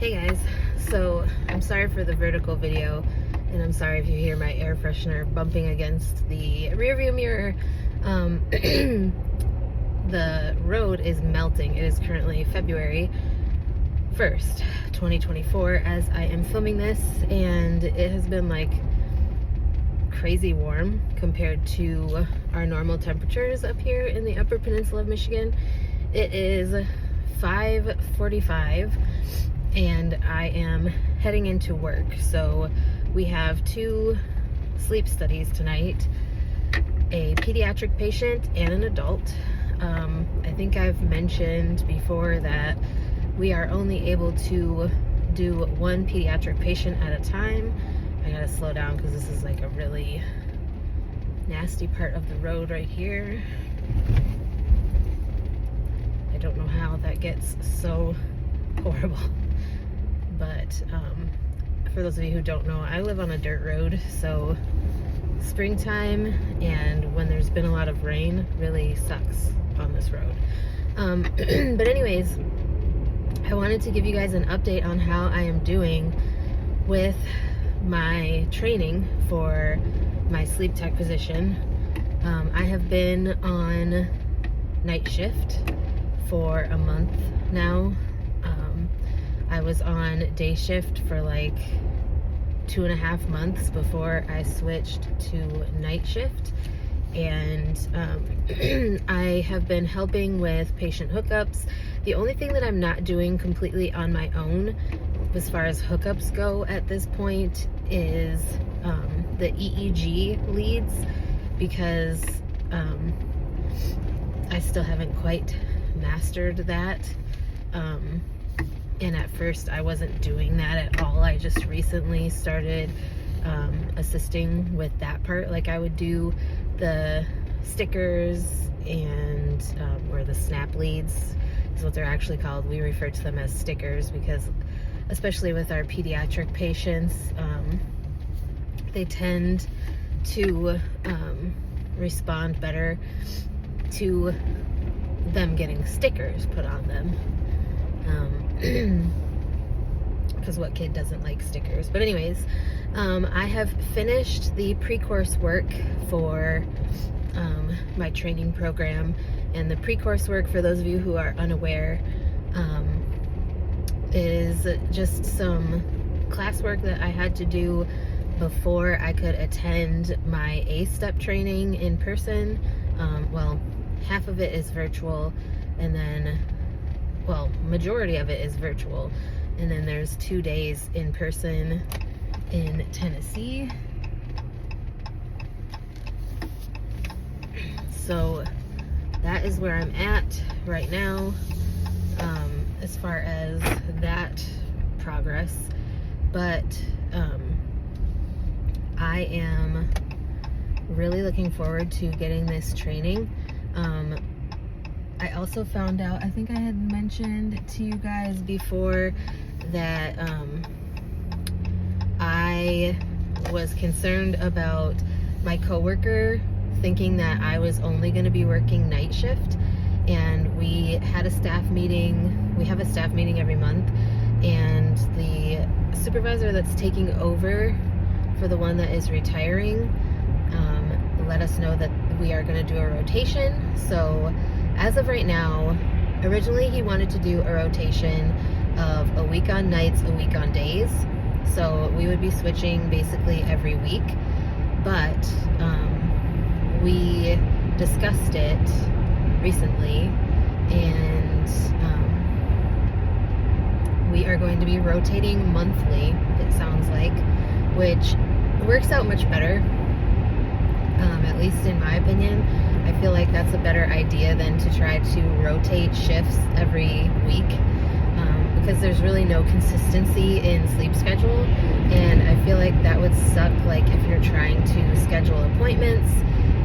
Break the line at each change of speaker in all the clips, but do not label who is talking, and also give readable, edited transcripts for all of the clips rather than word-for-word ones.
Hey guys, so I'm sorry for the vertical video, and I'm sorry if you hear my air freshener bumping against the rearview mirror. The road is melting. It is currently February 1st, 2024 as I am filming this, and it has been like crazy warm compared to our normal temperatures up here in the Upper Peninsula of Michigan. It is 5:45 and I am heading into work. So we have two sleep studies tonight, a pediatric patient and an adult. I think I've mentioned before that we are only able to do one pediatric patient at a time. I gotta slow down because this is like a really nasty part of the road right here. I don't know how that gets so horrible. But for those of you who don't know, I live on a dirt road, so springtime and when there's been a lot of rain really sucks on this road. But anyways, I wanted to give you guys an update on how I am doing with my training for my sleep tech position. I have been on night shift for a month now. I was on day shift for like 2.5 months before I switched to night shift, and I have been helping with patient hookups. The only thing that I'm not doing completely on my own as far as hookups go at this point is the EEG leads, because I still haven't quite mastered that. And at first I wasn't doing that at all. I just recently started assisting with that part. Like I would do the stickers and or the snap leads is what they're actually called. We refer to them as stickers because especially with our pediatric patients, they tend to respond better to them getting stickers put on them. Because what kid doesn't like stickers? But anyways, I have finished the pre-course work for my training program, and the pre-course work, for those of you who are unaware, is just some classwork that I had to do before I could attend my A-step training in person. Well, half of it is virtual, and then majority of it is virtual, and then there's 2 days in person in Tennessee. So that is where I'm at right now as far as that progress. But I am really looking forward to getting this training. I also found out, I think I had mentioned to you guys before that I was concerned about my coworker thinking that I was only going to be working night shift, and we had a staff meeting. We have a staff meeting every month, and the supervisor that's taking over for the one that is retiring let us know that we are going to do a rotation. So as of right now, originally he wanted to do a rotation of a week on nights, a week on days. So we would be switching basically every week. But we discussed it recently, and we are going to be rotating monthly, it sounds like, which works out much better. At least in my opinion. I feel like that's a better idea than to try to rotate shifts every week, because there's really no consistency in sleep schedule, and I feel like that would suck, like if you're trying to schedule appointments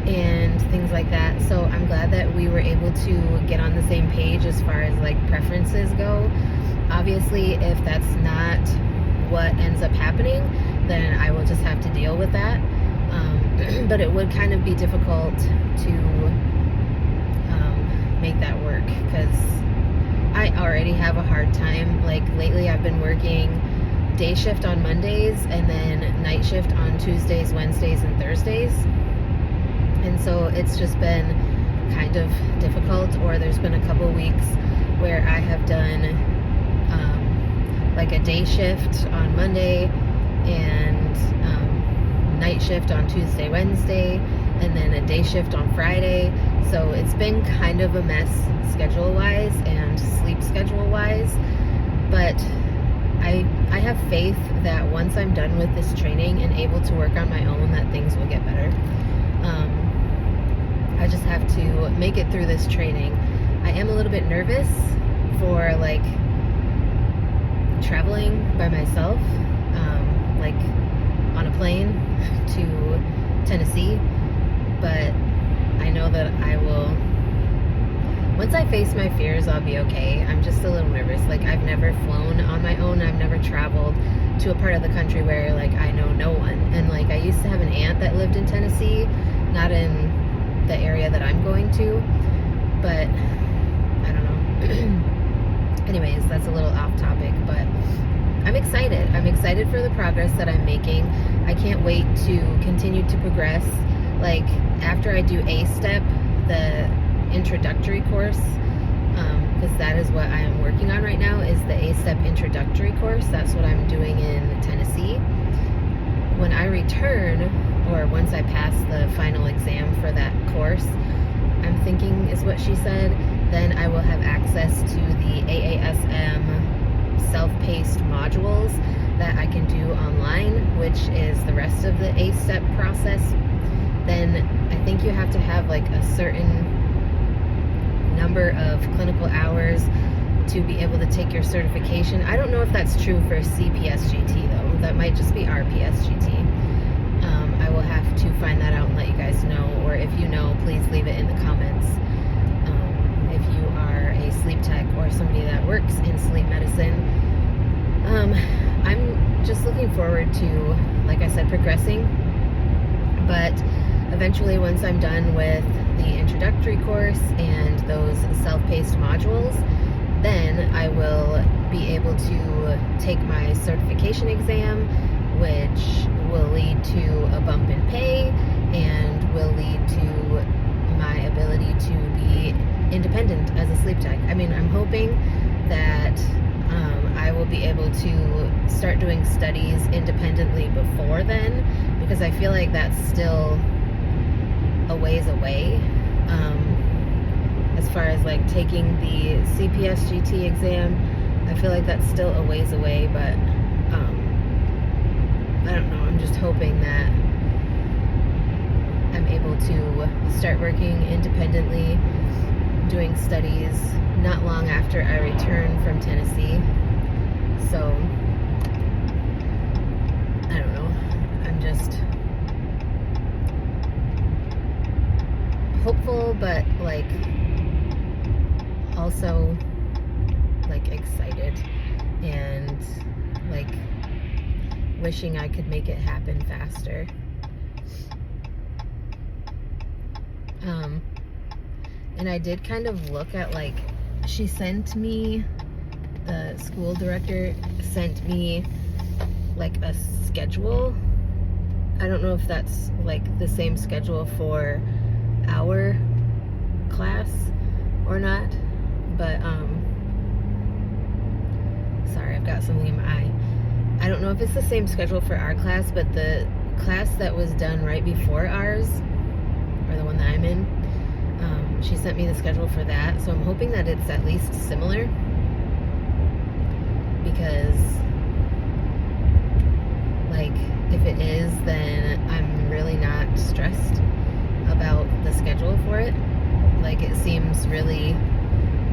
and things like that. So I'm glad that we were able to get on the same page as far as like preferences go. Obviously, if that's not what ends up happening, then I will just have to deal with that. But it would kind of be difficult to make that work, because I already have a hard time. Like lately I've been working day shift on Mondays and then night shift on Tuesdays, Wednesdays, and Thursdays. And so it's just been kind of difficult, or there's been a couple weeks where I have done like a day shift on Monday and night shift on Tuesday, Wednesday, and then a day shift on Friday. So it's been kind of a mess schedule-wise and sleep schedule-wise, but I have faith that once I'm done with this training and able to work on my own, that things will get better. I just have to make it through this training. I am a little bit nervous for like traveling by myself, like on a plane to Tennessee, but I know that I will, once I face my fears, I'll be okay. I'm just a little nervous. Like I've never flown on my own. I've never traveled to a part of the country where like I know no one. And like I used to have an aunt that lived in Tennessee, not in the area that I'm going to, but I don't know. Anyways, that's a little off topic, but I'm excited. I'm excited for the progress that I'm making. I can't wait to continue to progress. Like after I do A-Step, the introductory course, because that is what I am working on right now, is the A-Step introductory course. That's what I'm doing in Tennessee. When I return, or once I pass the final exam for that course, I'm thinking is what she said, then I will have access to the AASM self-paced modules that I can do online, which is the rest of the A-Step process. Then I think you have to have like a certain number of clinical hours to be able to take your certification. I don't know if that's true for CPSGT though. That might just be RPSGT. I will have to find that out and let you guys know, or if you know, please leave it in the comments. If you are a sleep tech or somebody that works in sleep medicine, I'm just looking forward to, like I said, progressing. But eventually, once I'm done with the introductory course and those self-paced modules, then I will be able to take my certification exam, which will lead to a bump in pay and will lead to my ability to be independent as a sleep tech. I mean, I'm hoping that I will be able to start doing studies independently before then, because I feel like that's still a ways away. As far as like taking the CPSGT exam, I feel like that's still a ways away, but I don't know, I'm just hoping that I'm able to start working independently, doing studies not long after I return from Tennessee. So I don't know, I'm just hopeful, but like also like excited and like wishing I could make it happen faster. And I did kind of look at like, she sent me, the school director sent me like a schedule. I don't know if that's like the same schedule for our class or not, but sorry, I've got something in my eye. I don't know if it's the same schedule for our class, but the class that was done right before ours, or the one that I'm in, she sent me the schedule for that, so I'm hoping that it's at least similar, because like if it is, then I'm really not stressed about the schedule for it. Like it seems really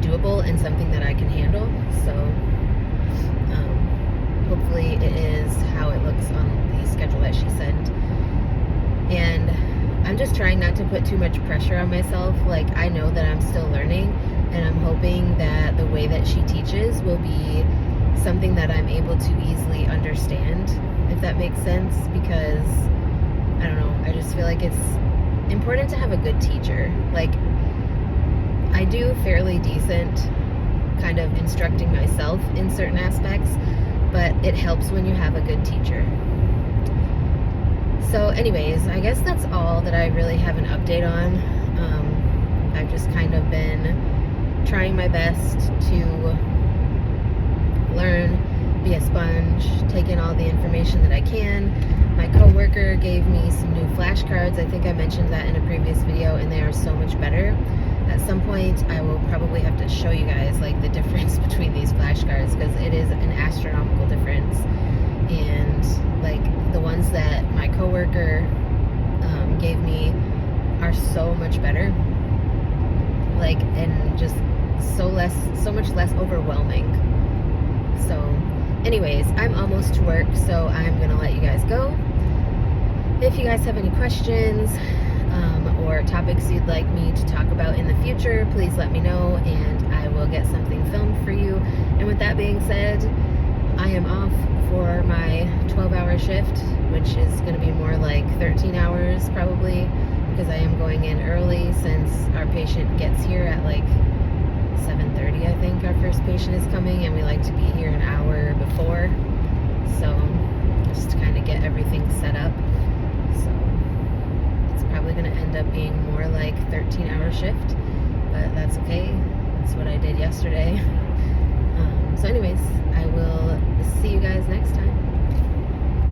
doable and something that I can handle, so hopefully it is how it looks on the schedule that she sent. And I'm just trying not to put too much pressure on myself. Like I know that I'm still learning, and I'm hoping that the way that she teaches will be something that I'm able to easily understand, if that makes sense, because I don't know, I just feel like it's important to have a good teacher. Like I do fairly decent kind of instructing myself in certain aspects, but it helps when you have a good teacher. So anyways, I guess that's all that I really have an update on. I've just kind of been trying my best to learn, be a sponge, take in all the information that I can. My coworker gave me some new flashcards. I think I mentioned that in a previous video, and they are so much better. At some point, I will probably have to show you guys like the difference between these flashcards, because it is an astronomical difference. And like the ones that my coworker gave me are so much better, like, and just so much less overwhelming. So anyways, I'm almost to work, so I'm gonna let you guys go. If you guys have any questions or topics you'd like me to talk about in the future, please let me know and I will get something filmed for you. And with that being said, I am off for my 12-hour shift, which is going to be more like 13 hours probably, because I am going in early since our patient gets here at like 7:30. I think our first patient is coming, and we like to be here an hour before, so just to kind of get everything set up. So it's probably going to end up being more like 13-hour shift, but that's okay. That's what I did yesterday. So anyways, I will see you guys next time.